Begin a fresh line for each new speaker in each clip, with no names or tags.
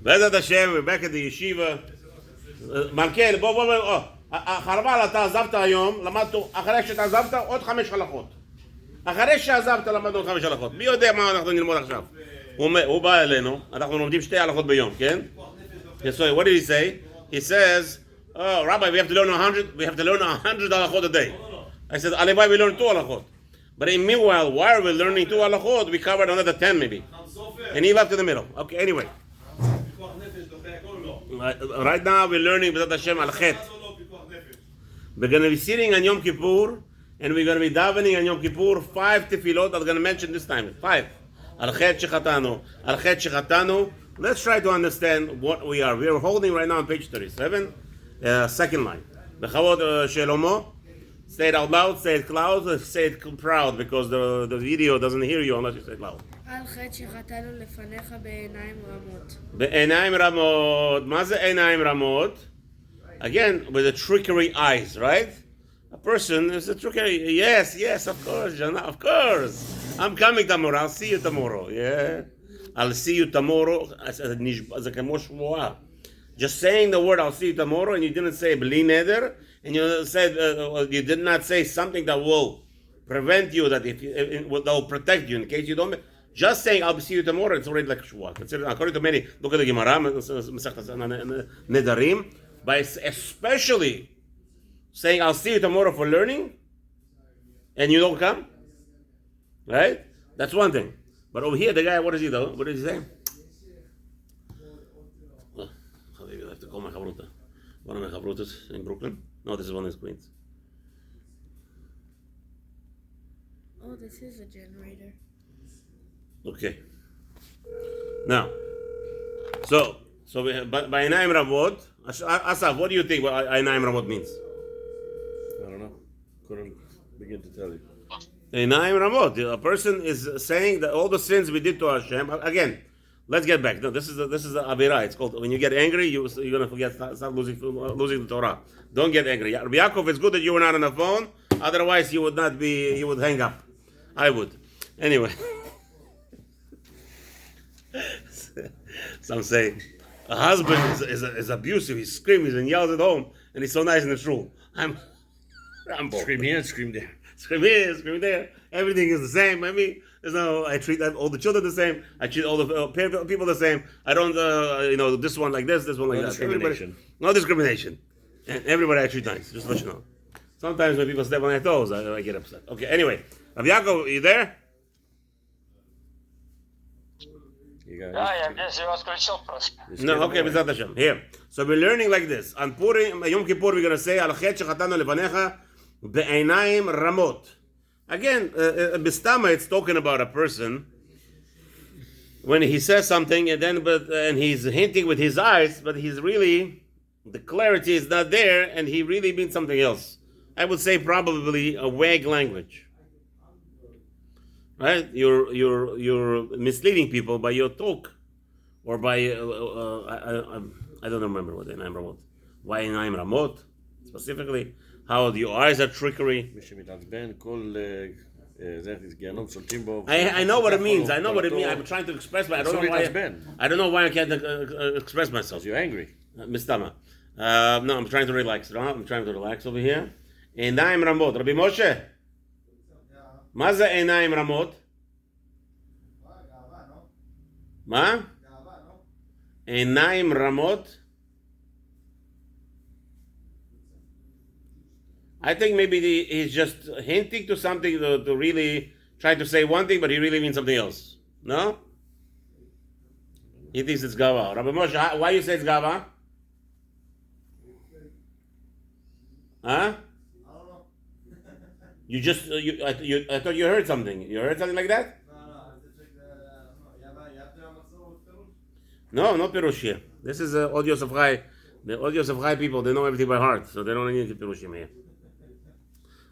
Bezat Hashem, we're back at the yeshiva. מלכיאל, בוא, חרבל, אתה עזבת היום, למדנו, אחרי שאתה עזבת, עוד 5 הלכות. אחרי שעזבת, למדנו עוד 5 הלכות. מי יודע מה אנחנו נלמוד עכשיו? הוא בא אלינו, אנחנו לומדים 2 הלכות ביום, כן? So what did he say? He says, oh, Rabbi, we have to learn 100 halachot a day. I said, Alevai, we learn 2 halachot. But in meanwhile, while we're learning 2 halachot, we covered another 10 maybe. And he left in the middle. Okay, anyway. Right now we're learning B'ezrat Hashem al Chet. We're going to be sitting on Yom Kippur, and we're going to be davening on Yom Kippur 5 tefillot. I'm going to mention this time 5. Al Chet shechatanu, al Chet shechatanu. Let's try to understand what we are. We are holding right now on page 37, second line. Bechavod Shelomo. Say it out loud, say it loud, say it proud, because the video doesn't hear you unless you say it loud.
על חטא שחטאנו לפניך בעיניים רמות.
בעיניים רמות. מה זה עיניים רמות? Again, with the trickery eyes, right? A person is a trickery. Yes, of course, Jana, of course. I'm coming tomorrow. I'll see you tomorrow. Yeah, I'll see you tomorrow. זה כמו שבועה. Just saying the word "I'll see you tomorrow" and you didn't say "bli neder" and you said you did not say something that will prevent you, that that will protect you in case you don't. Just saying "I'll see you tomorrow" it's already like shvuah. According to many, look at the Gemara, Nedarim, by especially saying "I'll see you tomorrow" for learning, and you don't come, right? That's one thing. But over here, the guy, what does he do? What did he say? I have to call my chavruta. One of my chavrutas in Brooklyn. No, this is one in Queens.
Oh, this is a generator.
Okay. Now, so we have, by Einayim Ramot, Asaf, what do you think what Einayim Ramot means?
I don't know. Couldn't begin to tell you.
Einayim Ramot. A person is saying that all the sins we did to Hashem. Again, let's get back. No, this is the Avirah. It's called when you get angry, you're gonna forget, start losing the Torah. Don't get angry. Rabbi Yaakov, it's good that you were not on the phone. Otherwise, you would not be. You would hang up. I would. Anyway. Some say a husband is abusive. He screams and yells at home, and he's so nice in the shul. I'm bored.
Scream here, scream there.
Scream here, scream there. Everything is the same. I mean, I treat all the children the same. I treat all the people the same. I don't, this one like this one like that.
Discrimination.
No discrimination. And everybody I treat nice. Just let you know. Sometimes when people step on their toes, I get upset. Okay. Anyway, Rabbi Yaakov, are you there?
I'm just включил просто.
No, okay, B'ezrat Hashem. Here. So we're learning like this. On Purim, Yom Kippur, we're going to say, Al Chet shechatanu lefanecha be'einayim ramot. Again, Bistama, it's talking about a person when he says something and he's hinting with his eyes, but he's really, the clarity is not there, and he really means something else. I would say probably a vague language. Right? You're misleading people by your talk, or by I don't remember what Einayim Ramot. Why Einayim Ramot specifically? How your eyes are trickery. I know what it means. I know what it means. I'm trying to express myself. I don't know why I can't express myself.
You're angry,
Mistama. No, I'm trying to relax. I'm trying to relax over here. Einayim Ramot. Rabbi Moshe. מה זה עיניים רמות? מה? עיניים רמות? I think maybe he's just hinting to something to really try to say one thing, but he really means something else. No? He thinks it's Gava. Rabbi Moshe, why you say it's Gava? Huh? You just, I thought you heard something. You heard something like that? No, not Pirush here. This is Audio Sofer. The Audio Sofer people, they know everything by heart, so they don't need to Pirushim here.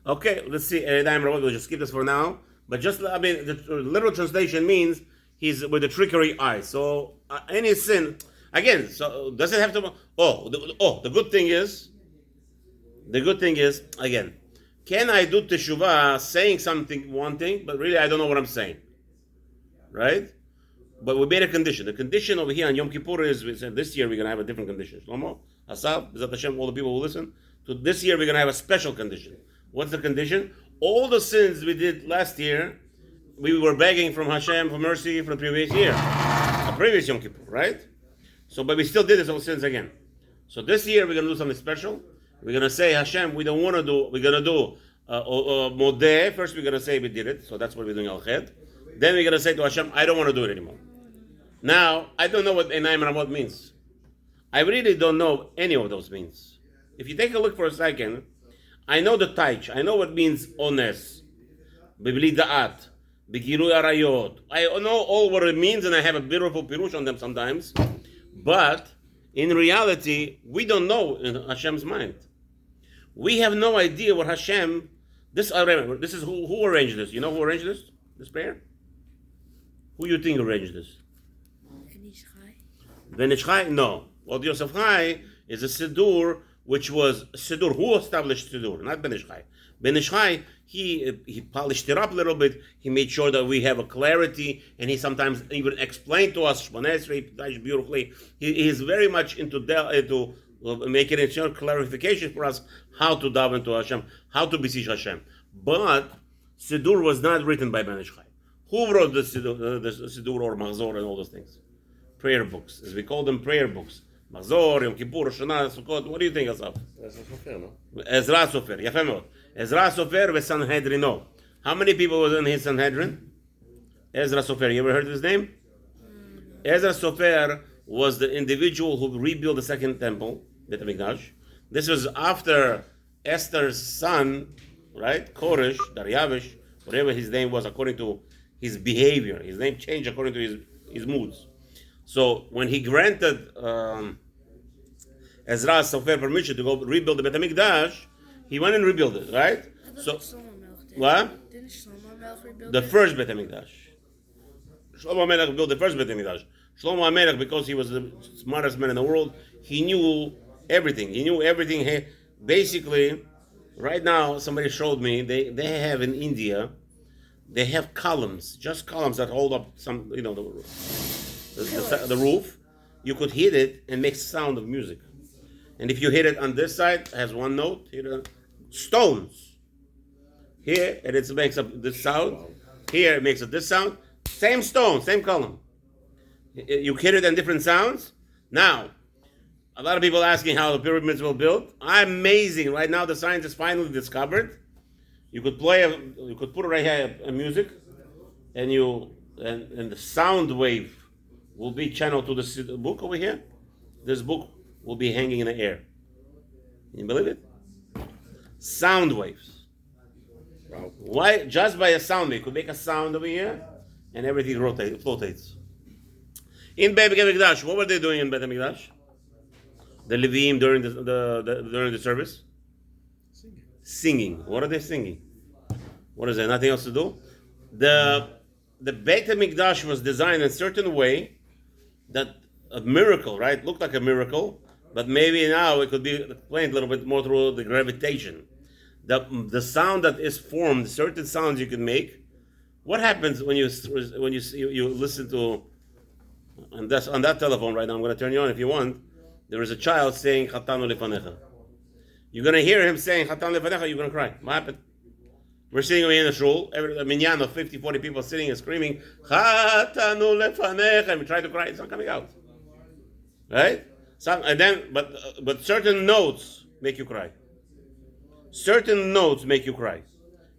Okay, let's see. We'll just skip this for now. But just, the literal translation means he's with the trickery eye. So, any sin, again, so does it have to, the good thing is, again, can I do teshuvah saying something, one thing, but really I don't know what I'm saying? Right? But we made a condition. The condition over here on Yom Kippur is, we said this year we're going to have a different condition. Shlomo, Asaf, Bezat Hashem, all the people who listen. So this year we're going to have a special condition. What's the condition? All the sins we did last year, we were begging from Hashem for mercy for the previous year. The previous Yom Kippur, right? So, but we still did those sins again. So this year we're going to do something special. We're going to say, Hashem, we don't want to do, we're going to do Modeh. First we're going to say we did it. So that's what we're doing Al-Khed. Then we're going to say to Hashem, I don't want to do it anymore. Now, I don't know what Einayim Ramot means. I really don't know any of those means. If you take a look for a second, I know the Taich. I know what means Ones, Bibli Da'at, Bigirui Arayot. I know all what it means, and I have a beautiful pirush on them sometimes. But in reality, we don't know in Hashem's mind. We have no idea what Hashem. This I remember. This is who arranged this. You know who arranged this prayer? Who you think arranged this? Ben Ish Chai? No. Well, Yosef Chai is a Siddur, which was Siddur. Who established Siddur? Not Ben Ish Chai. Ben Ish Chai, he polished it up a little bit. He made sure that we have a clarity, and he sometimes even explained to us Shmoneh Esrei beautifully. He is very much into making a sure clarification for us how to daven to Hashem, how to beseech Hashem. But Siddur was not written by Ben Ish Chai. Who wrote the Siddur or Machzor and all those things? Prayer books, as we call them, prayer books. Machzor, Yom Kippur, Rosh Hashanah, Sukkot. What do you think, Asaf?
Ezra Sofer, no?
Ezra Sofer. Yafé מאוד. Ezra Sofer v'Sanhedrino. How many people was in his Sanhedrin? Ezra Sofer. You ever heard his name? Ezra Sofer was the individual who rebuilt the second temple, Beit HaMikdash. This was after Esther's son, right? Koresh, Daryavish, whatever his name was, according to his behavior. His name changed according to his moods. So when he granted Ezra Sofer permission to go rebuild the Beit HaMikdash, he went and rebuilt it, right? So what?
Didn't Shlomo Melech rebuild
The first Beit HaMikdash. Shlomo HaMelech built the first Beit HaMikdash. Shlomo HaMelech, because he was the smartest man in the world, he knew everything. He knew everything. Basically, right now, somebody showed me, they have in India, they have columns, just columns that hold up some, the roof. You could hit it and make sound of music. And if you hit it on this side, it has one note. Stones. Here, and it makes up this sound. Here, it makes up this sound. Same stone, same column. You hit it on different sounds. Now, a lot of people asking how the pyramids were built. Amazing. Right now, the science is finally discovered. You could put it right here, music, and the sound wave will be channeled to the book over here. This book will be hanging in the air. Can you believe it? Sound waves. Wow. Why? Just by a sound wave. You could make a sound over here, and everything flotates. In Beit HaMikdash, what were they doing in Beit HaMikdash? The Levim during the service? Singing. What are they singing? What is there? Nothing else to do? The Beit HaMikdash was designed in a certain way that a miracle, right? Looked like a miracle, but maybe now it could be explained a little bit more through the gravitation. The sound that is formed, certain sounds you can make. What happens when you listen to on that telephone right now? I'm going to turn you on if you want. There is a child saying Chatanu lefanecha. You're going to hear him saying Chatanu lefanecha. You're going to cry. What happened? We're sitting over here in the shul, a minyan of 50, 40 people sitting and screaming Chatanu lefanecha, and we try to cry. It's not coming out, right? But certain notes make you cry. Certain notes make you cry,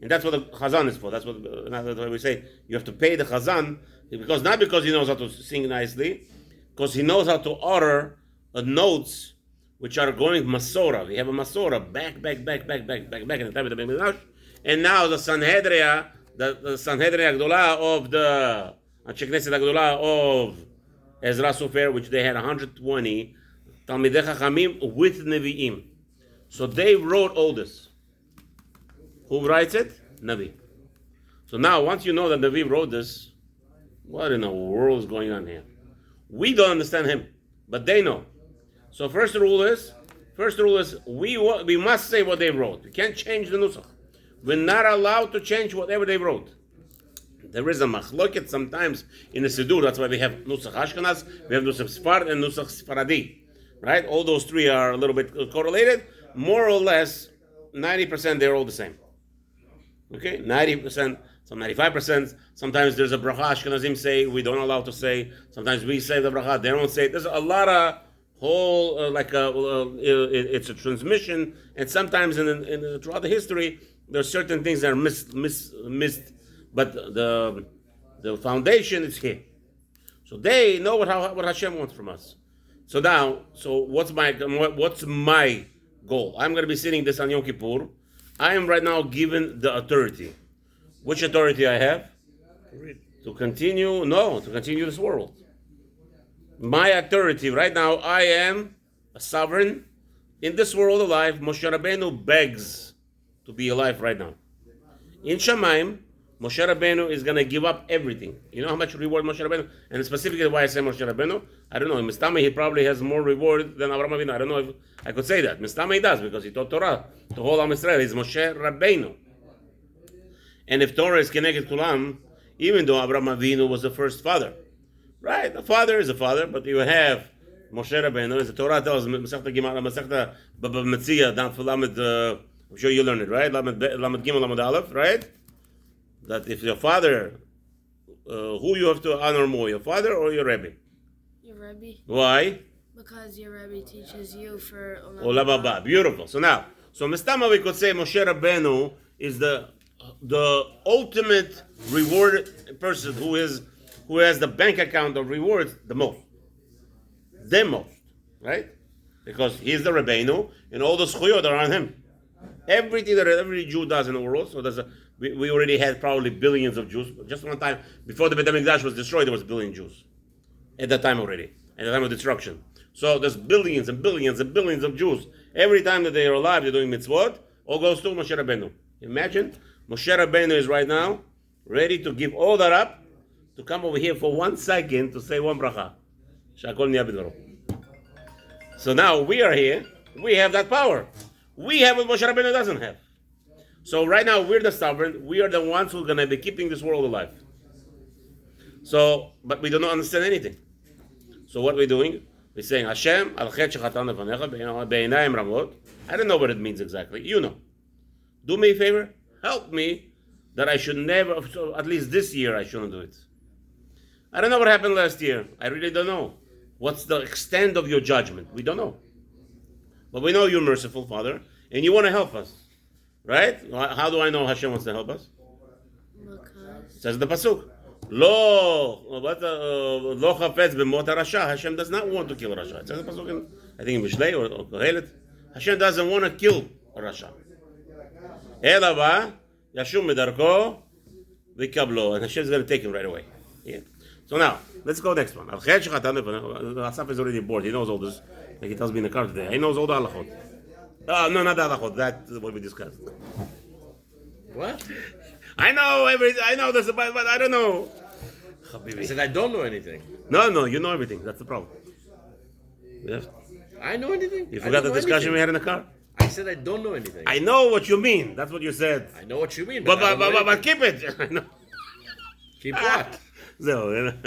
and that's what the chazan is for. That's what we say. You have to pay the chazan not because he knows how to sing nicely, because he knows how to utter notes which are going masora. We have a masora back in the time of the Beit HaMikdash, and now the Sanhedria, the Sanhedria Agdola of the Knesset Agdola of Ezra Sofer, which they had 120 Talmidei Chachamim with Nevi'im. So they wrote all this. Who writes it? Navi. So now, once you know that Navi wrote this, what in the world is going on here? We don't understand him, but they know. So first rule is we must say what they wrote. We can't change the nusach. We're not allowed to change whatever they wrote. There is a machloket sometimes in the Siddur. That's why we have Nusach Ashkenaz, we have Nusach Sfard, and Nusach Sfaradi. Right? All those three are a little bit correlated. More or less, 90% they're all the same. Okay? 90%, some 95%. Sometimes there's a bracha Ashkenazim say, we don't allow to say. Sometimes we say the bracha, they don't say it. There's a lot of whole, it's a transmission, and sometimes throughout the history, there are certain things that are missed, but the foundation is here. So they know what Hashem wants from us. So now, what's my goal? I'm going to be sitting this on Yom Kippur. I am right now given the authority. Which authority I have? To continue this world. My authority right now, I am a sovereign in this world alive. Moshe Rabbeinu begs to be alive right now. In Shamayim, Moshe Rabbeinu is going to give up everything. You know how much reward Moshe Rabbeinu? And specifically why I say Moshe Rabbeinu? I don't know. In Mistama, he probably has more reward than Avraham Avinu. I don't know if I could say that. Mistama, he does, because he taught Torah to whole Am Yisrael. He's Moshe Rabbeinu. And if Torah is Keneged Kulam, even though Avraham Avinu was the first father, right? A father is a father, but you have Moshe Rabbeinu, as the Torah tells, Masechta Gemara, Masechta Baba Metzia, down for Lamed, I'm sure you learned it, right? Lamed Gimel, Lamed Aleph, right? That if your father, who you have to honor more, your father or your Rebbe?
Your Rabbi.
Why?
Because your Rabbi teaches you for
Olam Haba. Beautiful. So Mistama, we could say Moshe Rabbeinu is the ultimate reward person who has the bank account of rewards the most, right? Because he's the Rabbeinu, and all the schuyot are on him. Everything that every Jew does in the world. So we already had probably billions of Jews. Just one time before the Beit HaMikdash was destroyed, there was a billion Jews at that time already, at the time of destruction. So there's billions and billions and billions of Jews. Every time that they are alive, they're doing mitzvot. All goes to Moshe Rabbeinu. Imagine Moshe Rabbeinu is right now ready to give all that up to come over here for 1 second to say one bracha. Shakol niya b'dvaro. So now we are here. We have that power. We have what Moshe Rabbeinu doesn't have. So right now we're the sovereign. We are the ones who are going to be keeping this world alive. So, but we do not understand anything. So what we're doing? We're saying Hashem al chet shechatan lefanecha be'einayim ramot. I don't know what it means exactly. You know. Do me a favor. Help me that I should never, so at least this year, I shouldn't do it. I don't know what happened last year. I really don't know. What's the extent of your judgment? We don't know. But we know you're merciful, Father, and you want to help us. Right? How do I know Hashem wants to help us?
Because
It says in the Pasuk. Lo chafetz b'mot harasha. Hashem does not want to kill Rasha. It says in the Pasuk, I think in Mishlei or Kohelet. Hashem doesn't want to kill Rasha. Ela ba yashum medarko v'kablo, and Hashem is going to take him right away. Yeah. So now let's go next one. Asaf is already bored. He knows all this. Like he tells me in the car today. He knows all the halachot. No, not the halachot. That's what we discussed.
What?
I know everything. I know this, but I don't know.
I said I don't know anything.
No, you know everything. That's the problem. Yeah.
I know anything?
You forgot the discussion we had in the car?
I said I don't know anything.
I know what you mean. That's what you said.
I know what you mean,
But
I don't know anything.
keep it. I know.
Keep what?
So, I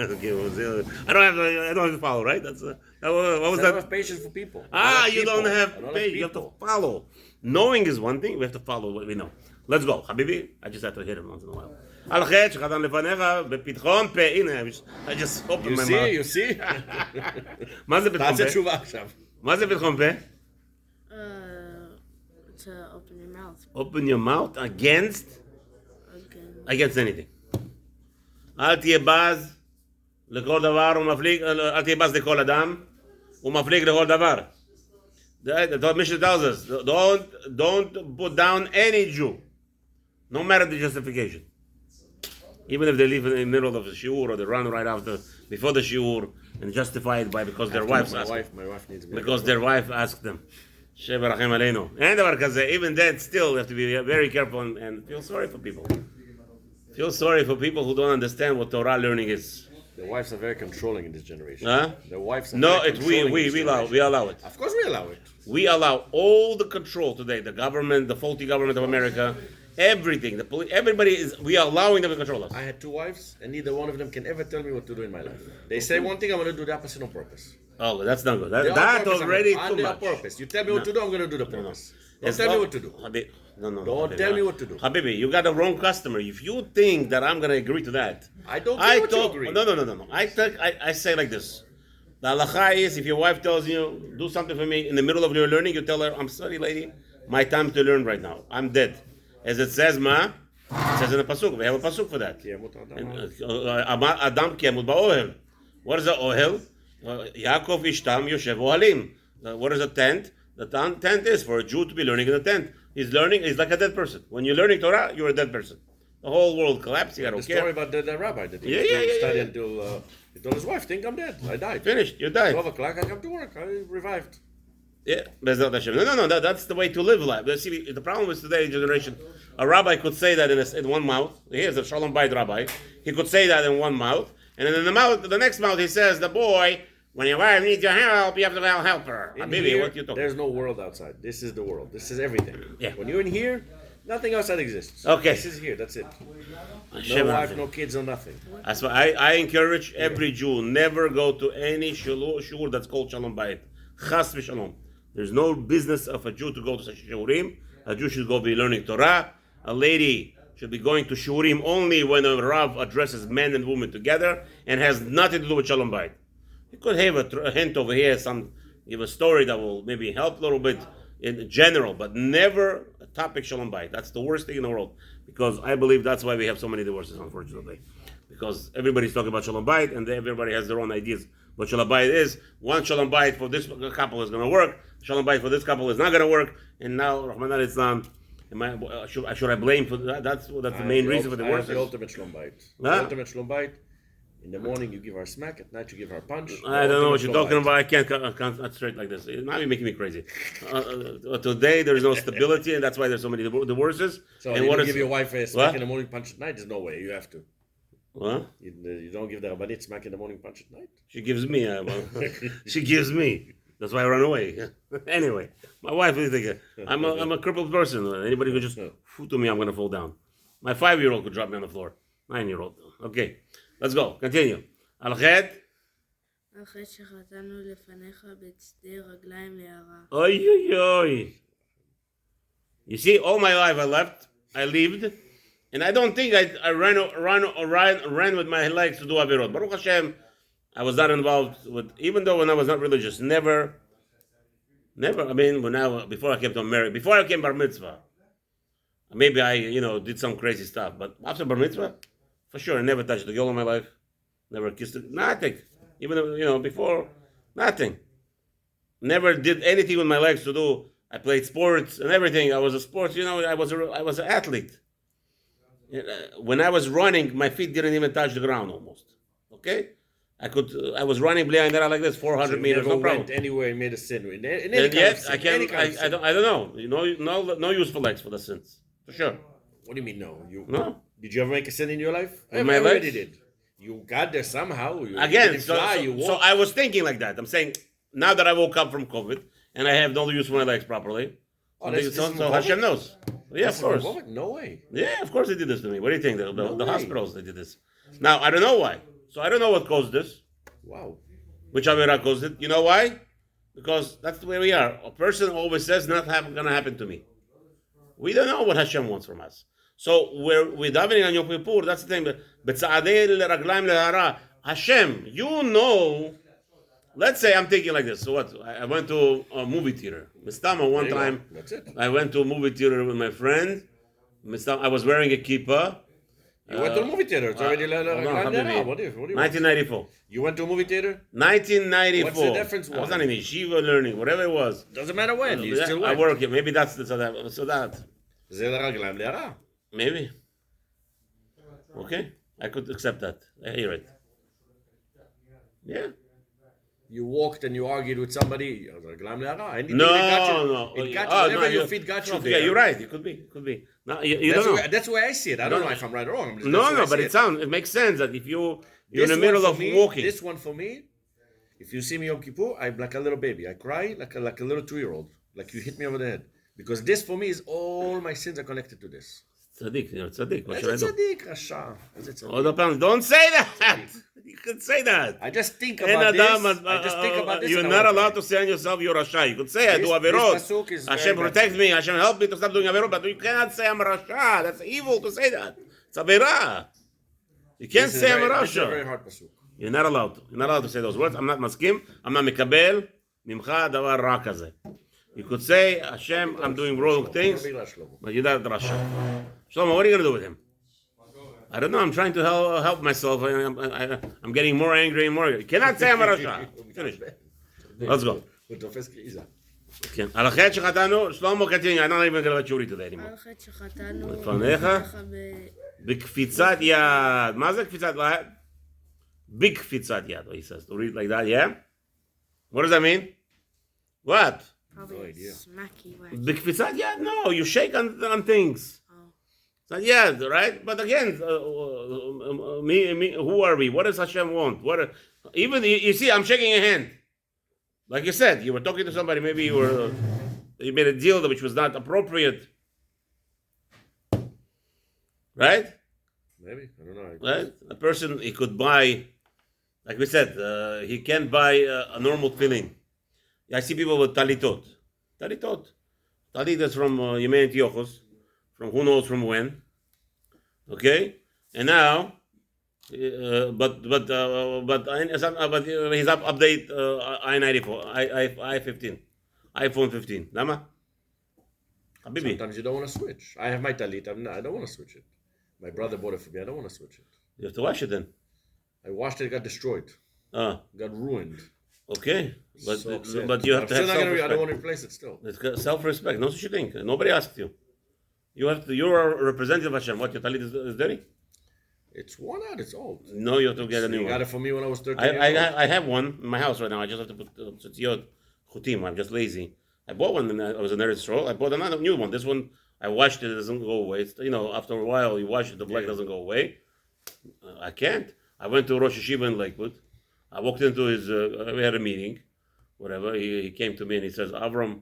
don't have to follow, right? That's what was
I don't
that?
have patience for people. I like
You don't
people. I
have
don't
faith.
like
You have to
people.
follow. Knowing is one thing. We have to follow what we know. Let's go, Habibi. I just have to hit him once in a while. Al chet shechatan lefanecha bepitchon pe. I just opened my mouth.
You see?
מה זה פתחון
תעשה
פה?
תשובה עכשיו.
מה זה פתחון פה?
to open your mouth
Open your mouth against
again.
anything. אל תהיה בז לכל דבר ומפליג, אל תהיה בז לכל אדם ומפליג לכל דבר. The Mishnah tells us, don't put down any Jew, no matter the justification. Even if they live in the middle of the shiur or they run right before the shiur and justify it because their wives asked them.
My wife needs me.
Because their wife asked them. Sheva rachem aleinu. And דבר כזה, even then, still, you have to be very careful and feel sorry for people. Feel sorry for people who don't understand what Torah learning is.
The wives are very controlling in this generation.
Huh?
The wives are
No,
very
we
controlling in this generation.
allow it.
Of course we allow it.
We allow all the control today. The government, the faulty government of America, Everything. The police, everybody is. We are allowing them to control us.
I had 2 wives, and neither one of them can ever tell me what to do in my life. They say one thing, I'm going to do the opposite on purpose.
Oh, that's not good. That
purpose,
already
I'm
too
on
much.
purpose. You tell me what to do, I'm going to do the purpose. Don't
It's
tell me
not-
what to do.
No.
Don't tell me what to do.
Habibi, you got the wrong customer. If you think that I'm going to agree to that,
I don't care what you agree.
No. I say like this. The halacha is if your wife tells you, do something for me in the middle of your learning, you tell her, I'm sorry, lady, my time to learn right now. I'm dead. As it says, it says in the pasuk. We have a pasuk for that. Adam kiyamut ba'ohel. What is the ohel? Yaakov ishtam yoshev ohalim. What is a tent? The tent is for a Jew to be learning in the tent. He's learning. He's like a dead person. When you're learning Torah, you're a dead person. The whole world collapsed. I don't
The
care.
story about the rabbi that he studied until he told his wife, think I'm dead. I died.
Finished. You died.
12 o'clock, I come to work. I revived.
Yeah, Bezrat Hashem. No. That's the way to live life. But see, the problem is today's generation. A rabbi could say that in one mouth. Here's a Shalom Bayit rabbi. He could say that in one mouth, and then in the next mouth, he says, "The boy, when your wife needs your help, you have to help her." Baby, what you talking?
There's no world outside. This is the world. This is everything.
Yeah.
When you're in here, nothing outside exists.
Okay.
This is here. That's it. No
Hashem
wife,
Hashem.
no kids, no nothing.
That's why I encourage every Jew never go to any shul that's called Shalom Bayit. Chas v'shalom. There's no business of a Jew to go to such shurim. A Jew should go be learning Torah. A lady should be going to shurim only when a Rav addresses men and women together and has nothing to do with Shalom Bayit. You could have a hint over here, give a story that will maybe help a little bit in general, but never a topic Shalom Bayit. That's the worst thing in the world, because I believe that's why we have so many divorces, unfortunately. Because everybody's talking about Shalom Bayit, and everybody has their own ideas what Shalom Bayit is. One Shalom Bayit for this couple is going to work, Shalom Bayit for this couple is not going to work, and now, Rahman al-Islam, should I blame for that? That's the main reason for the divorces.
The ultimate Shalom Bayit. The ultimate Shalom Bayit. In the morning you give her a smack, at night you give her a punch.
I don't know what you're talking about. I can't straight like this. Now you're making me crazy. Today there is no stability, and that's why there's so many divorces.
So
and
you don't give your wife a smack in the morning, punch at night? There's no way. You have to.
What?
You don't give the Rabbanit smack in the morning, punch at night?
She gives me. She gives me. That's why I run away. Anyway, my wife is like, I'm a crippled person. Anybody could just foot to me, I'm going to fall down. My 5-year-old could drop me on the floor. 9-year-old. Okay. Let's go. Continue. על חטא.
על חטא שחטאנו לפניך בצדי רגליים להרע.
Oy, oy, oy. You see, all my life I lived, and I don't think I ran with my legs to do avirot. Baruch Hashem, I was not involved with, even though when I was not religious, never, I mean, before I came to America, before I came bar mitzvah, maybe I, did some crazy stuff, but after bar mitzvah, for sure, I never touched a girl in my life. Never kissed it. Nothing. Even, before, nothing. Never did anything with my legs to do. I played sports and everything. I was a sports, I was an athlete. When I was running, my feet didn't even touch the ground almost. Okay? I was running like this, 400 meters, no problem.
Went anywhere and made a sin. In any
And yet,
kind of sin.
I don't know. No useful legs for the sins. For sure.
What do you mean no?
No.
Did you ever make a sin in your life?
In my
Everybody
legs?
did. You got there somehow.
Again, so I was thinking like that. I'm saying, now that I woke up from COVID, and I have no use for my legs properly, so Hashem knows. Yeah, of course.
No way.
Yeah, of course they did this to me. What do you think? The hospitals, they did this. Now, I don't know why. So I don't know what caused this.
Wow.
Which Avera caused it. You know why? Because that's the way we are. A person always says, not going to happen to me. We don't know what Hashem wants from us. So we're davening on Yom Kippur, that's the thing. Hashem, let's say I'm thinking like this. So what? I went to a movie theater. Mistama one time.
That's it.
I went to a movie theater with my friend. I was wearing a Kippah.
You went to a movie theater. It's already what do you
1994.
You went to a movie theater?
1994.
What's the difference?
I was not in yeshiva learning, whatever it was.
Doesn't matter when. You still went.
I work here. Maybe that's so that. Maybe. Okay. I could accept that. I hear it. Yeah.
You walked and you argued with somebody.
No.
It got you. Whatever your feet got you there.
Yeah, you're right. It could be. No, you don't know.
That's the way I see it. I don't know if I'm right or wrong.
But it makes sense that if you're in the middle of walking.
This one for me, if you see me Yom Kippur, I'm like a little baby. I cry like a little 2-year-old. Like you hit me over the head. Because this for me is all my sins are connected to this.
Tzaddik, you're tzaddik. What should I
איזה
do?
צדיק, רשע. איזה צדיק.
עוד פעם, don't say that! You can say that.
I just think
אין
about
אדם,
this. I just think about this.
you're
and I
not
want
allowed to say on yourself you're Rasha. You could say I do
This
Averot.
pasuk is
Hashem
very
protect
bad.
me. Hashem help me to stop doing Averot. But you cannot say I'm Rasha. That's evil to say that. It's Averah. You can't say I'm
This is a very
Rasha.
hard pasuk.
You're not allowed to. You're not allowed to say those words. I'm not מסכים. I'm not מקבל ממך דבר רע כזה. You could say, Hashem, I'm doing wrong things,
בגלל שלמה.
but you're not Rasha. Shlomo, what are you going to do with him? I don't know. I'm trying to help myself. I'm getting more angry and more. You cannot say I'm a Rasha. Finish. Let's go.
הוא תופס קריזה.
כן. על החטא שחטאנו, שלמה continue. I'm not even going to let you read today anymore.
על חטא שחטאנו
לפניך? בקפיצת יד. מה זה קפיצת יד? בקפיצת יד, he says. To read like that, yeah? What does that mean? What?
probably
No idea.
smacky way.
בקפיצת יד? No, you shake on things. It's not yet, right? But again, me, who are we? What does Hashem want? Even you see, I'm shaking your hand. Like you said, you were talking to somebody. Maybe you made a deal which was not appropriate, right?
Maybe, I don't know.
Right? A person he could buy, like we said, he can't buy a normal tefillin. I see people with talitot. Talit is from Yemei Antiochos, from who knows from when. Okay, and now, but he's update I-94, I-15, iPhone 15. Lama? Habibi.
Sometimes you don't want to switch. I have my talit. I don't want to switch it. My brother bought it for me. I don't want to switch it.
You have to wash it then.
I washed it. It got destroyed. Got ruined.
Okay, but
So upset.
but you have
I'm
to have
still not gonna I don't
self-respect.
want to replace it still.
It's got self-respect. No such thing. Nobody asked you. You have to. You're a representative of Hashem. What, your talit is dirty?
It's worn out. It's old.
No, you have to get a new
You
one.
got it for me when I was 13 years old.
I have one in my house right now. I just have to put tzitziot chutim. I'm just lazy. I bought one and I was in Eretz Yisrael. I bought another new one. This one I washed it. It doesn't go away. It's, after a while you wash it, the black doesn't go away. I can't. I went to Rosh Hashiva in Lakewood. I walked into his. We had a meeting. Whatever. He came to me and he says, Avram.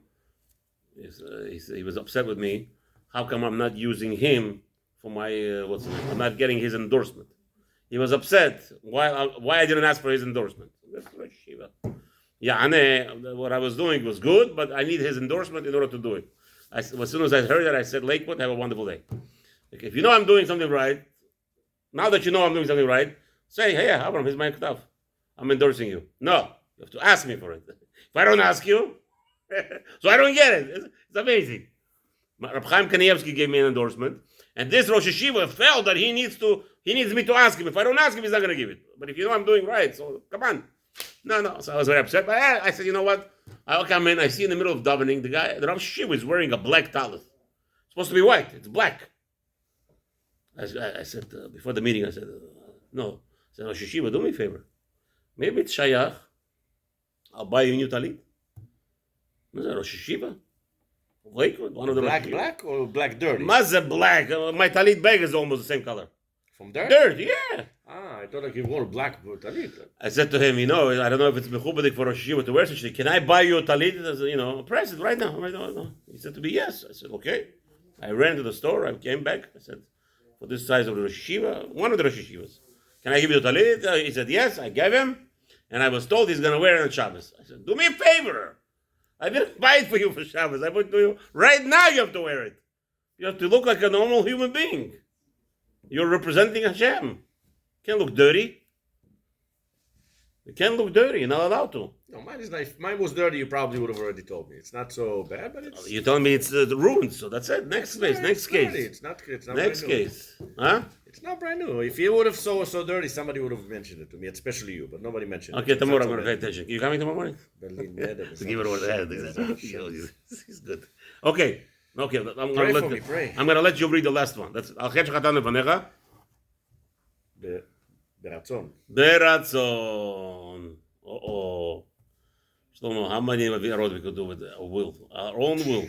He was upset with me. How come I'm not using him for my I'm not getting his endorsement? He was upset. Why I didn't ask for his endorsement? That's Rosh Hashiva. Yeah, what I was doing was good, but I need his endorsement in order to do it. As soon as I heard that, I said, Lakewood, have a wonderful day. Like, if you know I'm doing something right, now that you know I'm doing something right, say, hey, Avram, here's my ktav. I'm endorsing you. No, you have to ask me for it. If I don't ask you, so I don't get it. It's amazing. Reb Chaim Kanievsky gave me an endorsement, and this Rosh Hashiva felt that he needs me to ask him. If I don't ask him, he's not going to give it. But if you know I'm doing right, so come on. No. So I was very upset. But I said, you know what? I'll come in. I see in the middle of davening, the Rosh Hashiva is wearing a black talit. It's supposed to be white. It's black. I said, before the meeting, I said, no. I said, Rosh Hashiva, do me a favor. Maybe it's Shayach. I'll buy you a new talit. Is that Rosh Hashiva? Lakewood, one of the
Black or black dirty?
Mazza black. My talit bag is almost the same color.
From dirt?
Dirt, yeah.
I thought like you wore black talit.
I said to him, I don't know if it's mechubadik for Rosh Hashiva to wear such thing. Can I buy you a talit? I said, press it right now. He said to me, yes. I said, okay. I ran to the store. I came back. I said, for this size of the Rosh Hashiva, one of the Rosh Hashivas, can I give you a talit? He said, yes. I gave him. And I was told he's going to wear it on Shabbos. I said, do me a favor. I didn't buy it for you for Shabbos. I put it to you. Right now you have to wear it. You have to look like a normal human being. You're representing Hashem. You can't look dirty. You can't look dirty. You're not allowed to.
No, mine is nice. Mine was dirty. You probably would have already told me. It's not so bad, but it's.
You're telling me it's ruined, so that's it. Next case.
It's not
Next
brand new.
case. Huh?
It's not brand new. If you would have so dirty, somebody would have mentioned it to me, especially you, but nobody mentioned it.
Okay,
It's
tomorrow
not
I'm
so
going to pay
bad.
attention. You coming tomorrow morning? To give it over the head. He's good. Okay. I'm
Pray for me, pray.
going to let you read the last one. That's Al Chet Shechatanu Lefanecha.
ברצון.
Beratzon. Shlomo, how many averot we could do with a will? Our own will.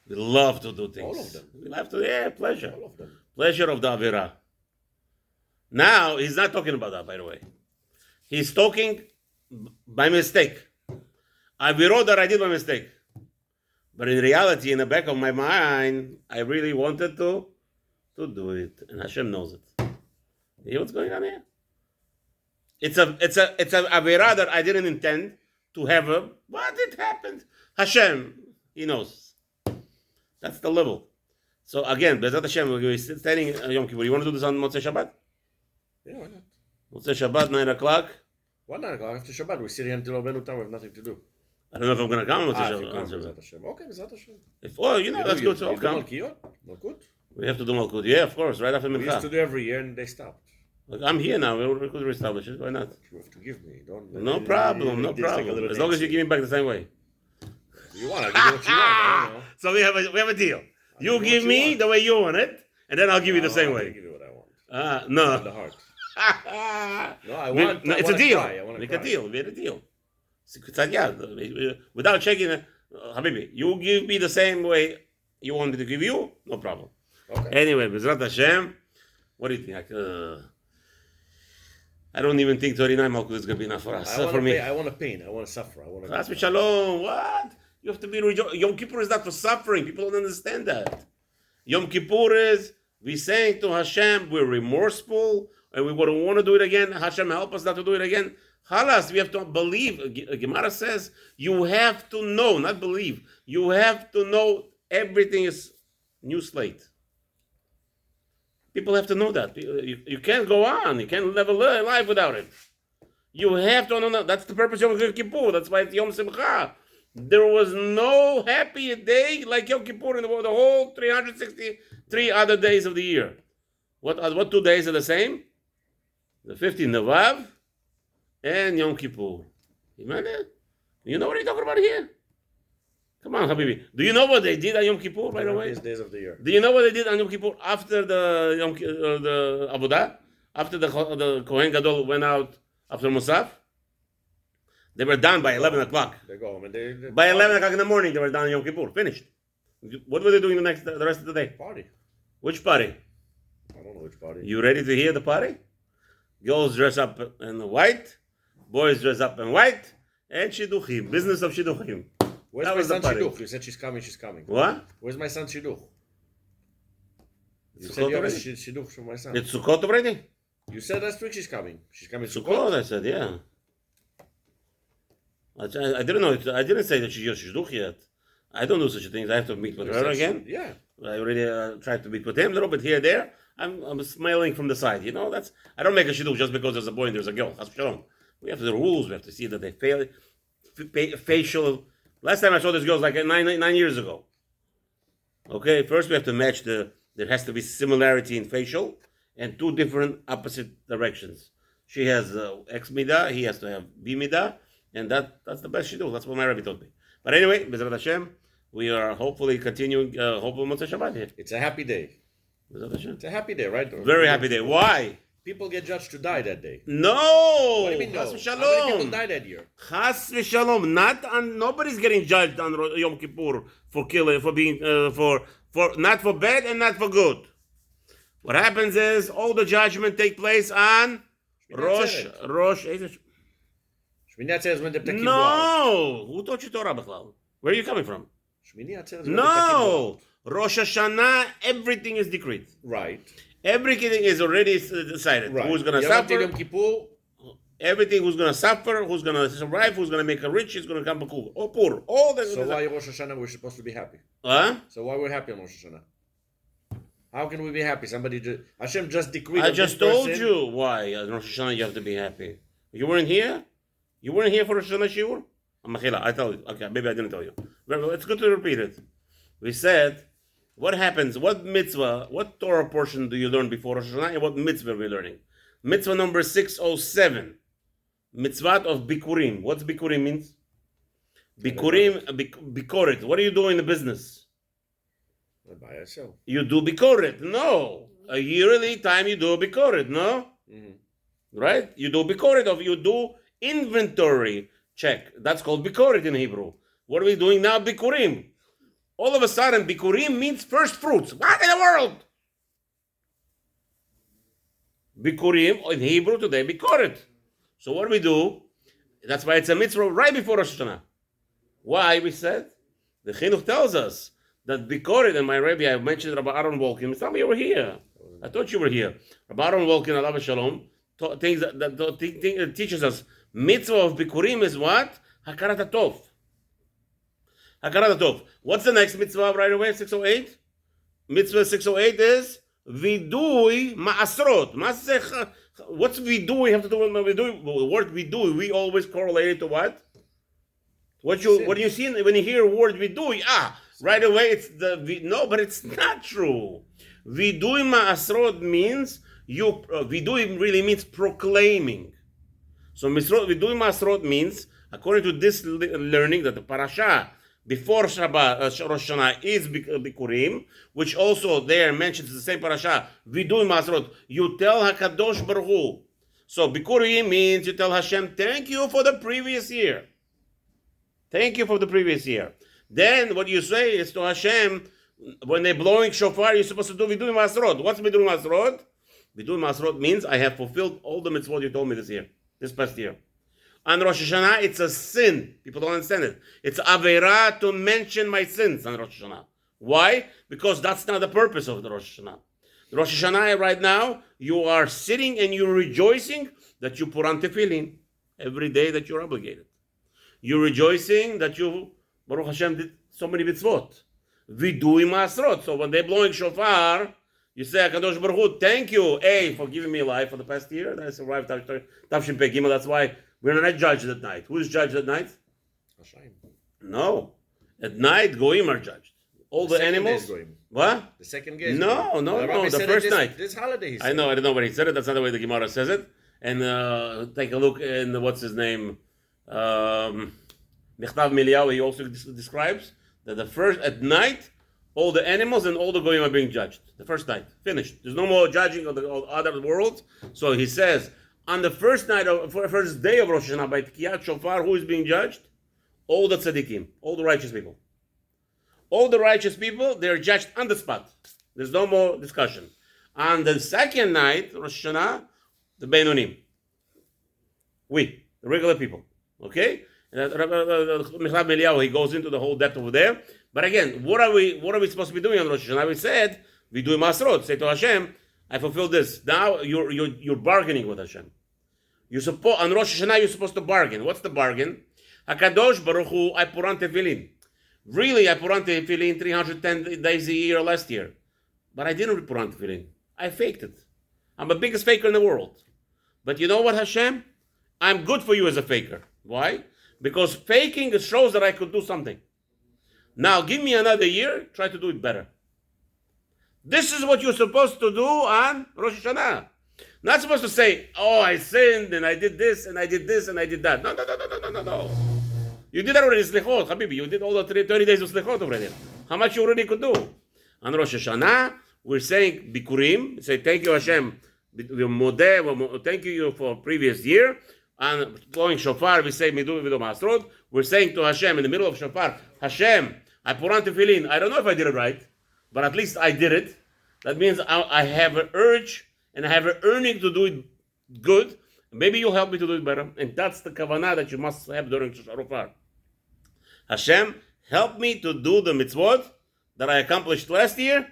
We love to do things.
All of them.
We love to, pleasure.
All of them.
Pleasure of the Avirah. Now, he's not talking about that, by the way. He's talking by mistake. Avirot that I did by mistake. But in reality, in the back of my mind, I really wanted to to do it, and Hashem knows it. You hear what's going on here? It's a avera that I didn't intend to have her, but it happened. Hashem, He knows. That's the level. So again, Bezrat Hashem, we're standing Yom Kippur. You want to do this on Motzei Shabbat?
Yeah, why not?
Motzei Shabbat, 9 o'clock.
Why 9 o'clock after Shabbat? We sit here until Rabbeinu time. We have nothing to do.
I don't know if I'm going to come on Motzei
If you come,
Shabbat.
Bezrat Hashem. Okay, Bezrat Hashem.
That's good. So I'll come.
Malkut?
We have to do Malkut. Yeah, of course, right after
We used to
Mincha.
do every year and they stopped.
Look, I'm here now. We could reestablish it. Why not?
You have to give me. Don't.
No problem. No
It's like a
problem.
little
As long as you
dance.
give me back the same way.
You want? I'll give you what you want. I don't know.
So we have a deal. You
what
give
you
me
want.
the way you want it, and then I'll give you the same
I'll
way.
give you what I want.
No.
From the heart. No, I want.
No,
I
it's
wanna
a deal.
cry. I wanna
Make
cry.
a deal. We had a deal. Without checking it, Habibi, you give me the same way you want me to give you, no problem.
Okay.
Anyway, Bezrat Hashem, what do you think? I don't even think 39 Malkut is going to be enough for us. For me.
I want to pain. I want to suffer. I want to.
Chas v'shalom. What? You have to be Yom Kippur is not for suffering. People don't understand that. Yom Kippur is we saying to Hashem we're remorseful and we wouldn't want to do it again. Hashem help us not to do it again. Halas, we have to believe. Gemara says you have to know, not believe. You have to know everything is new slate. People have to know that. You can't go on. You can't live a life without it. You have to know that. That's the purpose of Yom Kippur. That's why it's Yom Simcha. There was no happier day like Yom Kippur in the whole 363 other days of the year. What 2 days are the same? The 15th of Av and Yom Kippur. You know what he's talking about here? Come on, Habibi. Do you know what they did on Yom Kippur, by the way?
These days of the year.
Do you know what they did on Yom Kippur after the Avodah? After the Kohen Gadol went out after Musaf? They were done by 11 o'clock.
They go home and they
By 11 o'clock in the morning, they were done on Yom Kippur. Finished. What were they doing the rest of the day?
party.
Which party?
I don't know which party.
You ready to hear the party? Girls dress up in white, boys dress up in white, and shidduchim. Business of shidduchim.
Where's
That
my
was the
son
party.
Shidduch? You said she's coming. She's coming.
What?
Where's my son Shidduch? You
Sukkot
said you have a
already?
Shidduch from my son.
It's Sukkot already?
You said last week she's coming. She's coming Sukkot.
Sukkot, I said, yeah. I didn't know. I didn't say that she's your shidduch yet. I don't do such a thing. I have to meet with
You
her
said
again.
Yeah.
I already tried to meet with him a little bit here, there. I'm smiling from the side. You know, I don't make a shidduch just because there's a boy and there's a girl. Chas v'shalom. We have the rules. We have to see that they fail. Facial. Last time I saw this girl was like 9 years ago. Okay, first we have to match there has to be similarity in facial and 2 different opposite directions. She has X midah, he has to have B midah, and that's the best shidduch. That's what my Rabbi told me. But anyway, Bezrat Hashem, we are hopefully continuing, hopefully Motzei Shabbat here.
It's a happy day.
Bezrat Hashem.
It's a happy day, right?
Very happy day. Why?
People get judged to die that day.
No!
What do you mean no?
Chas
How many people
v'shalom.
died that year?
Chas v'shalom. Nobody's getting judged on Yom Kippur for killing, for being, for not for bad and not for good. What happens is all the judgment take place on Rosh.
Shmini Atzeres is when the Ptakim go out.
No! Who taught you Torah, Bechlal? Where are you coming from?
Shmini Atzeres is when the Ptakim go
No!
out.
Rosh Hashanah, everything is decreed.
Right.
Everything is already decided.
Right.
Who's going to
Yom Tov, Yom
suffer?
Kippur.
Everything who's going to suffer, who's going to survive, who's going to make a rich, who's going to come poor. Or poor. All that.
So why Rosh Hashanah we're supposed to be happy?
Huh?
So why we're happy on Rosh Hashanah? How can we be happy? Hashem just decreed.
I
on
just
this
told
person.
you why on Rosh Hashanah you have to be happy. You weren't here? You weren't here for Rosh Hashanah Shiur? Machila, I told you. Okay, maybe I didn't tell you. Well, it's good to repeat it. We said, what happens, what mitzvah, what Torah portion do you learn before Rosh Hashanah, and what mitzvah are we learning? Mitzvah number 607. Mitzvah of Bikurim. What's Bikurim means? Bikurim, Bikoret. What do you do in the business?
By yourself.
You do Bikoret. No. A yearly time you do Bikoret, no?
Mm-hmm.
Right? You do Bikoret, you do inventory check. That's called Bikoret in Hebrew. What are we doing now? Bikurim. All of a sudden, Bikurim means first fruits. What in the world? Bikurim in Hebrew today, Bikoret. So what do we do? That's why it's a mitzvah right before Rosh Hashanah. Why, we said? The Chinuch tells us that Bikoret, and my Rabbi, I mentioned Rabbi Aaron Wolkin. Tell me you were here. I thought you were here. Rabbi Aaron Wolkin, Alav Shalom, things that teaches us mitzvah of bikurim is what? Hakarat Tov. Hakarat Tov. What's the next mitzvah right away? 608. Mitzvah 608 is vidui ma'asrot. What's vidui have to do with vidui? The word vidui we always correlate it to what? What do you see when you hear a word vidui? Right away it's no, but it's not true. Vidui ma'asrot means vidui really means proclaiming. So vidui ma'asrot means, according to this learning, that the parasha before Rosh Hashanah is Bikurim, which also there mentions the same parasha, Vidui Masrot, you tell HaKadosh Baruch Hu. So Bikurim means you tell Hashem, thank you for the previous year. Thank you for the previous year. Then what you say is to Hashem, when they're blowing shofar, you're supposed to do Vidui Masrot. What's Vidui Masrot? Vidui Masrot means I have fulfilled all the mitzvot you told me this past year. On Rosh Hashanah, it's a sin. People don't understand it. It's Aveira to mention my sins on Rosh Hashanah. Why? Because that's not the purpose of the Rosh Hashanah. The Rosh Hashanah right now, you are sitting and you're rejoicing that you put on tefillin every day that you're obligated. You're rejoicing that you, Baruch Hashem, did so many mitzvot. Vidui masrot. So when they're blowing shofar, you say, HaKadosh Baruch Hu, thank you, A, for giving me life for the past year. That I survived Tavshin Pei Gimel. That's why we're not judged at night. Who is judged at night?
Hashem.
No. At night, Goyim are judged. All the animals. What?
The second guess.
No. The first night.
This holiday.
I know when he said it. That's not the way the Gemara says it. And take a look in what's his name, Nechtav Miliyahu. He also describes that the first at night, all the animals and all the Goyim are being judged. The first night, finished. There's no more judging of the other worlds. So he says, on the first day of Rosh Hashanah, by Tkiyat Shofar, who is being judged? All the tzaddikim, all the righteous people. All the righteous people, they're judged on the spot. There's no more discussion. On the second night, Rosh Hashanah, the Beinonim. The regular people. Okay? Michael Meliyahu, he goes into the whole depth over there. But again, what are we supposed to be doing on Rosh Hashanah? We said, we do Masrot. Say to Hashem, I fulfilled this. Now you're bargaining with Hashem. On Rosh Hashanah, you're supposed to bargain. What's the bargain? HaKadosh Baruch Hu, I put on tefillin. Really, I put on tefillin 310 days a year last year. But I didn't put on tefillin. I faked it. I'm the biggest faker in the world. But you know what, Hashem? I'm good for you as a faker. Why? Because faking shows that I could do something. Now, give me another year, try to do it better. This is what you're supposed to do on Rosh Hashanah. Not supposed to say, oh, I sinned and I did this and I did this and I did that. No. You did that already, Slichot, Habibi. You did all the 30 days of Slichot already. How much you already could do? On Rosh Hashanah, we're saying Bikurim. Say, thank you, Hashem. Thank you for previous year. And blowing shofar, we say, Midu Vidu Masrot. We're saying to Hashem in the middle of shofar, Hashem, I put on tefillin. I don't know if I did it right, but at least I did it. That means I have an urge and I have an earning to do it good. Maybe you'll help me to do it better. And that's the kavanah that you must have during shofar. Hashem, help me to do the mitzvot that I accomplished last year,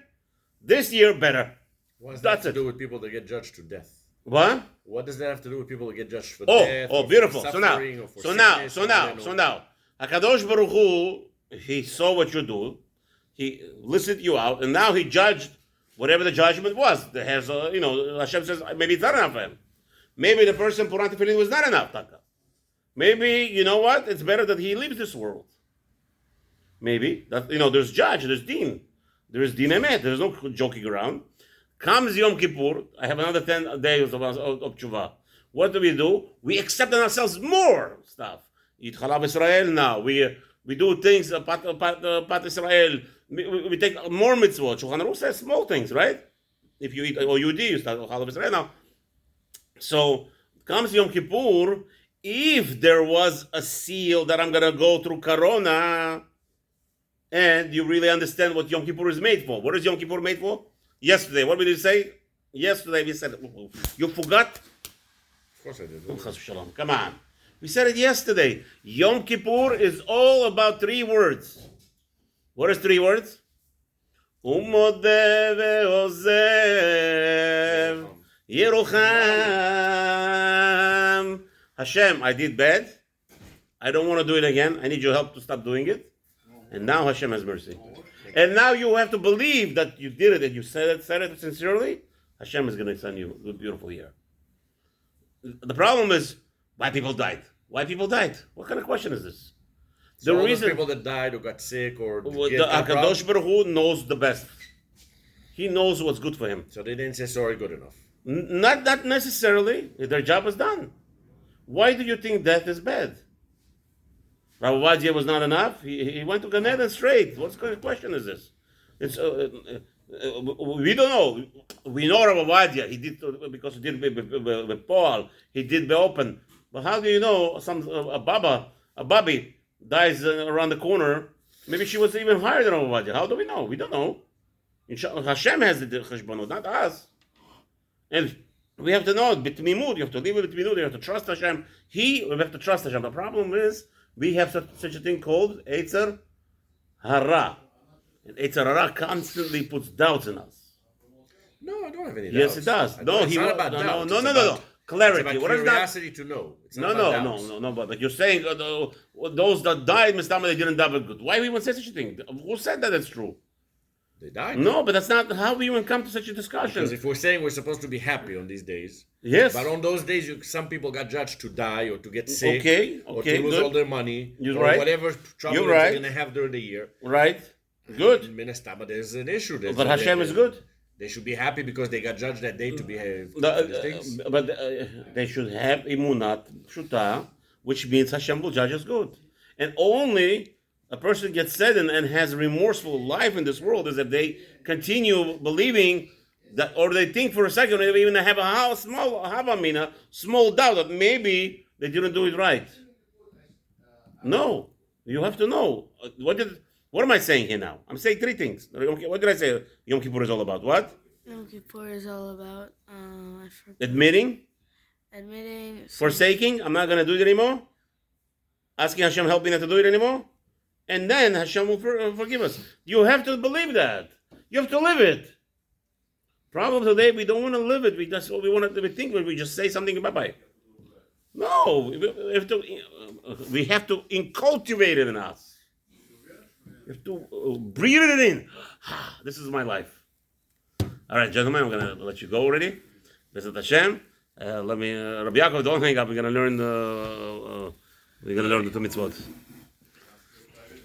this year better.
What does that have to do with people that get judged to death?
What?
What does that have to do with people that get judged for death?
Oh, beautiful. So now, HaKadosh Baruch Hu, he saw what you do, he listed you out, and now he judged whatever the judgment was. Hashem says, maybe it's not enough for him. Maybe the person put on tefillin was not enough, Taka. Maybe, you know what? It's better that he leaves this world. Maybe. There's judge, there's din. There's din emet. There's no joking around. Comes Yom Kippur, I have another 10 days of tshuva. What do? We accept on ourselves more stuff. Eat Chalav Israel now. We do things, Pat Israel. We take more mitzvot. Shulchan Aruch says small things, right? If you eat OUD, you start Chalav Israel now. So, comes Yom Kippur, if there was a seal that I'm going to go through Corona, and you really understand what Yom Kippur is made for. What is Yom Kippur made for? Yesterday, what did we say? Yesterday we said, you forgot?
Of course I did.
Come on. We said it yesterday. Yom Kippur is all about 3 words. What is 3 words? ומודה ועוזב ירוחם. Hashem, I did bad. I don't want to do it again. I need your help to stop doing it. And now Hashem has mercy. And now you have to believe that you did it and you said it sincerely. Hashem is going to send you a beautiful year. The problem is why people died. Why people died? What kind of question is this?
So the reason people that died or got sick or
the Hakadosh Baruch Hu knows the best. He knows what's good for him.
So they didn't say sorry good enough.
Not necessarily. Their job was done. Why do you think death is bad? Rabbi Ovadia was not enough. He went to Gan Eden straight. What kind of question is this? It's we don't know. We know Rabbi Ovadia. He did because he did with Paul. He did be open. But how do you know a Bobby dies around the corner? Maybe she was even higher than Rabbi Ovadia. How do we know? We don't know. Hashem has the cheshbonot, not us. And we have to know it. B'tmimut. You have to live with b'tmimut. You have to trust Hashem. We have to trust Hashem. The problem is we have such a thing called Eitzer Hara. And Eitzer Hara constantly puts doubts in us.
No, I don't have any doubts.
Yes, it does. No, clarity.
It's about curiosity to know. It's not
no. But you're saying those that died, Mr. They didn't die good. Why we even say such a thing? Who said that it's true?
They died.
No, but that's not how we even come to such a discussion.
Because if we're saying we're supposed to be happy on these days,
yes.
But on those days, some people got judged to die or to get sick, or to lose
good.
all their money,
You're
or
right.
whatever trouble they're going to have during the year.
Right. Good.
In Minastama, there's an issue.
But Hashem is good.
They should be happy because they got judged that day to behave.
But they should have imunat shuta, which means Hashem will judge us good. And only a person gets saddened and has a remorseful life in this world is if they continue believing that, or they think for a second, they even have a small doubt that maybe they didn't do it right. No, you have to know. What am I saying here now? I'm saying three things. What did I say Yom Kippur is all about? What?
Yom Kippur is all about I forgot.
Admitting. Forsaking. I'm not going to do it anymore. Asking Hashem help me not to do it anymore. And then Hashem will forgive us. You have to believe that. You have to live it. Problem today, we don't want to live it. We think we just say something bye-bye. No, we have to incultivate it in us. We have to breathe it in. This is my life. All right, gentlemen, I'm going to let you go already. Visit Hashem. Let me, Rabbi Yaakov, don't hang up. We're going to learn the two mitzvot.